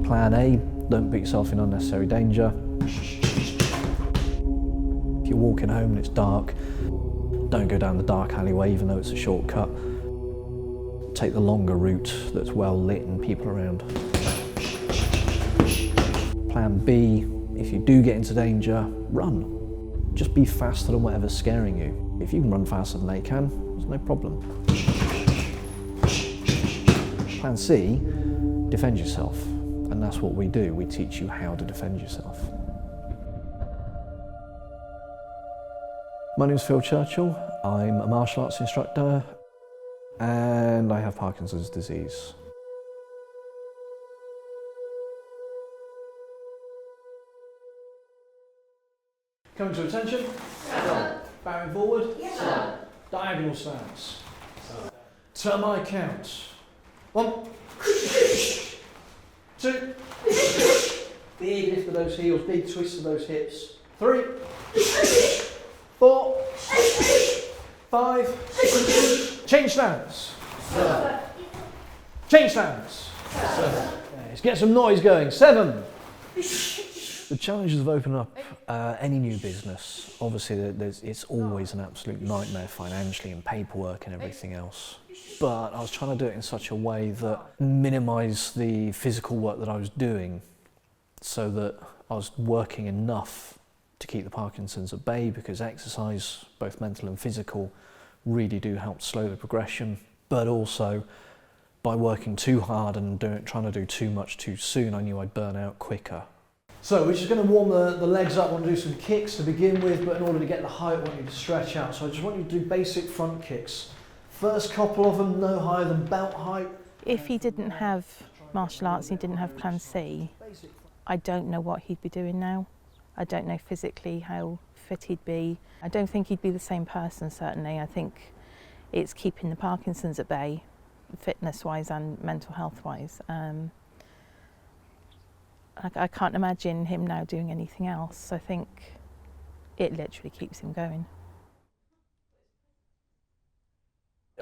Plan A, don't put yourself in unnecessary danger. If you're walking home and it's dark, don't go down the dark alleyway even though it's a shortcut. Take the longer route that's well lit and people around. Plan B, if you do get into danger, run. Just be faster than whatever's scaring you. If you can run faster than they can, there's no problem. Plan C, defend yourself. And that's what we do. We teach you how to defend yourself. My name's Phil Churchill. I'm a martial arts instructor and I have Parkinson's disease. Coming to attention. Sir. Bowing forward. Yes, sir. Diagonal stance. Sir. To my count. 1, 2. Big lift of those heels, big twist of those hips. 3, 4, 5. Change stance. Sir. Change stance. Sir. Let's get some noise going. 7. The challenges of opening up any new business, obviously it's always an absolute nightmare financially and paperwork and everything else. But I was trying to do it in such a way that minimised the physical work that I was doing so that I was working enough to keep the Parkinson's at bay, because exercise, both mental and physical, really do help slow the progression. But also, by working too hard and trying to do too much too soon, I knew I'd burn out quicker. So we're just going to warm the legs up. I want to do some kicks to begin with, but in order to get the height, I want you to stretch out. So I just want you to do basic front kicks. First couple of them, no higher than belt height. If he didn't have martial arts, he didn't have Plan C, I don't know what he'd be doing now. I don't know physically how fit he'd be. I don't think he'd be the same person, certainly. I think it's keeping the Parkinson's at bay, fitness-wise and mental health-wise. I can't imagine him now doing anything else. I think it literally keeps him going.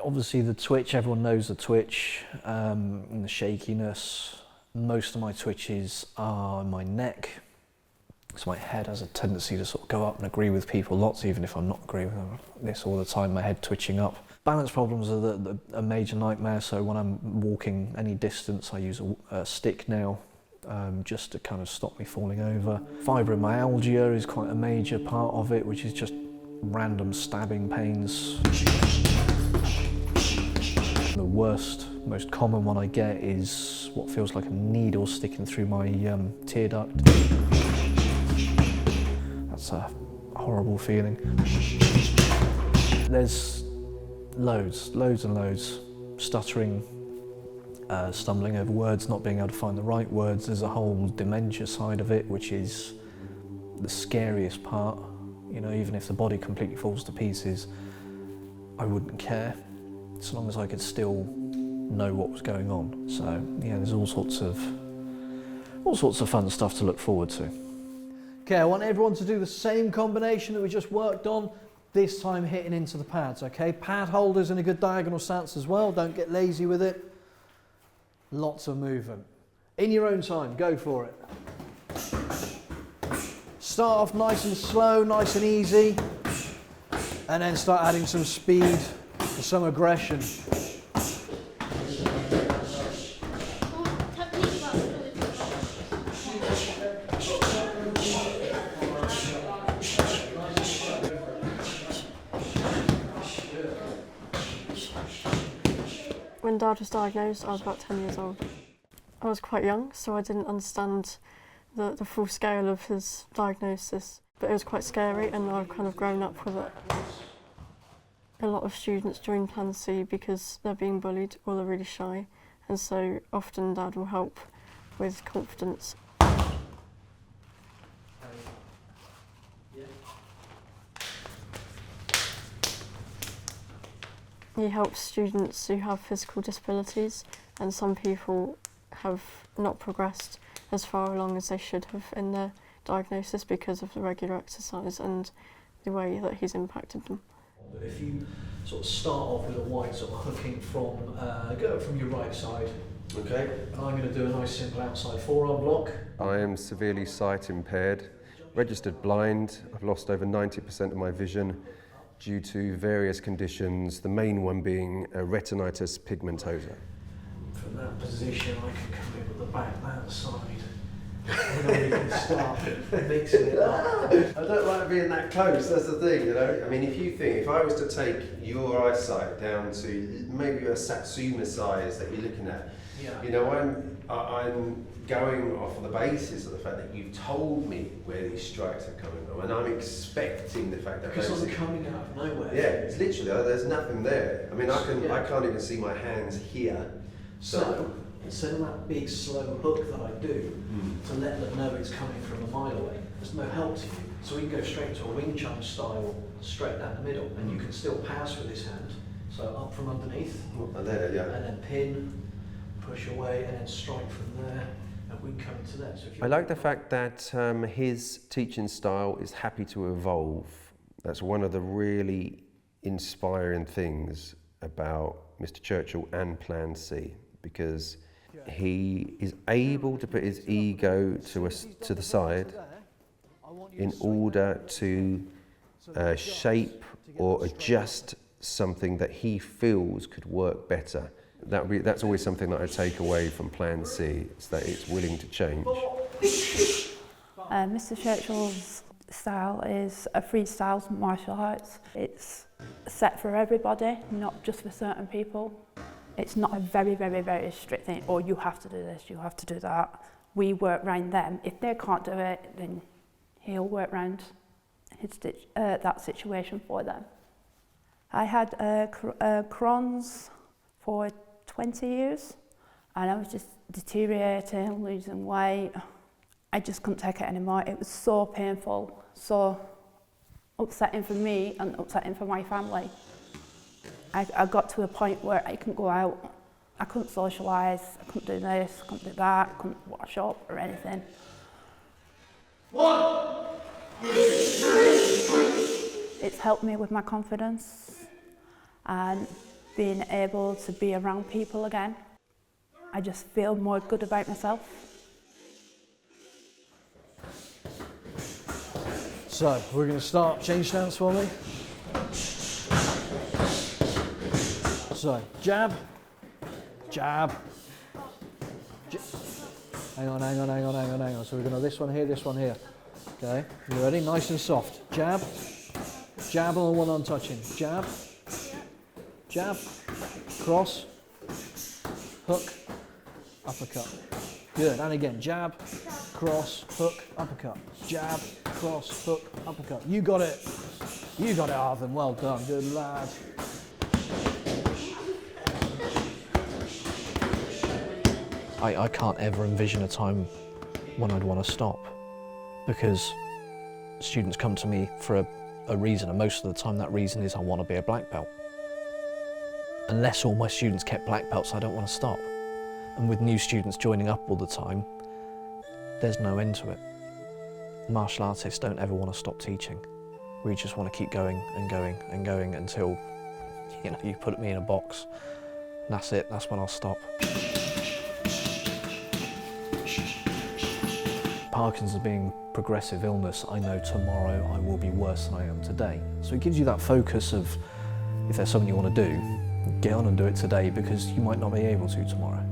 Obviously the twitch, everyone knows the twitch and the shakiness. Most of my twitches are in my neck, so my head has a tendency to sort of go up and agree with people lots, even if I'm not agreeing with this all the time, my head twitching up. Balance problems are a major nightmare, so when I'm walking any distance I use a stick now. Just to kind of stop me falling over. Fibromyalgia is quite a major part of it, which is just random stabbing pains. The worst, most common one I get is what feels like a needle sticking through my tear duct. That's a horrible feeling. There's loads and loads. Stuttering, stumbling over words, not being able to find the right words. There's a whole dementia side of it, which is the scariest part. You know, even if the body completely falls to pieces, I wouldn't care, as long as I could still know what was going on. So yeah, there's all sorts of fun stuff to look forward to. Okay, I want everyone to do the same combination that we just worked on, this time hitting into the pads, okay? Pad holders in a good diagonal stance as well, don't get lazy with it. Lots of movement. In your own time, go for it. Start off nice and slow, nice and easy, and then start adding some speed and some aggression. When Dad was diagnosed, I was about 10 years old. I was quite young, so I didn't understand the full scale of his diagnosis, but it was quite scary, and I've kind of grown up with it. A lot of students join Plan C because they're being bullied or they're really shy, and so often Dad will help with confidence. He helps students who have physical disabilities, and some people have not progressed as far along as they should have in their diagnosis because of the regular exercise and the way that he's impacted them. But if you sort of start off with a wide sort of hooking from, go from your right side, Okay. And I'm going to do a nice simple outside forearm block. I am severely sight impaired, registered blind. I've lost over 90% of my vision due to various conditions, the main one being retinitis pigmentosa. From that position, I can come in with the back that side. And then we can start mixing it up. I don't like being that close, that's the thing, you know. I mean, if you think, if I was to take your eyesight down to maybe a Satsuma size that you're looking at, Yeah. you know, I'm going off on the basis of the fact that you've told me where these strikes are coming from, and I'm expecting the fact that Because I'm coming out of nowhere. yeah, it's literally, there's nothing there. I mean, I can't even see my hands here. So instead of that big slow hook that I do, to let them know it's coming from a mile away, there's no help to you. So we can go straight to a Wing Chun style, straight down the middle, and you can still pass with this hand. So up from underneath, And there, yeah. and then pin, push away, and then strike from there, and we can come to there. So if I like the fact that his teaching style is happy to evolve. That's one of the really inspiring things about Mr. Churchill and Plan C, because he is able to put his ego to the side in order to shape or adjust something that he feels could work better. That's always something that I take away from Plan C, is that it's willing to change. Mr. Churchill's style is a freestyle martial arts. It's set for everybody, not just for certain people. It's not a very, very, very strict thing, or you have to do this, you have to do that. We work around them. If they can't do it, then he'll work around that situation for them. I had Crohn's for 20 years, and I was just deteriorating, losing weight. I just couldn't take it anymore. It was so painful, so upsetting for me and upsetting for my family. I got to a point where I couldn't go out, I couldn't socialise, I couldn't do this, I couldn't do that, I couldn't wash up or anything. It's helped me with my confidence and being able to be around people again. I just feel more good about myself. So we're going to start. Change stance for me. So jab, jab. Hang on. So we're going to this one here. Okay, you ready? Nice and soft. Jab, jab on the one I'm touching. Jab, jab, cross, hook, uppercut. Good, and again, jab, cross, hook, uppercut. Jab, cross, hook, uppercut. You got it, Arthur. Well done, good lad. I can't ever envision a time when I'd want to stop, because students come to me for a reason, and most of the time that reason is I want to be a black belt. Unless all my students kept black belts, I don't want to stop. And with new students joining up all the time, there's no end to it. Martial artists don't ever want to stop teaching. We just want to keep going and going and going until, you put me in a box. And that's it, that's when I'll stop. Parkinson's being progressive illness, I know tomorrow I will be worse than I am today. So it gives you that focus of, if there's something you want to do, get on and do it today, because you might not be able to tomorrow.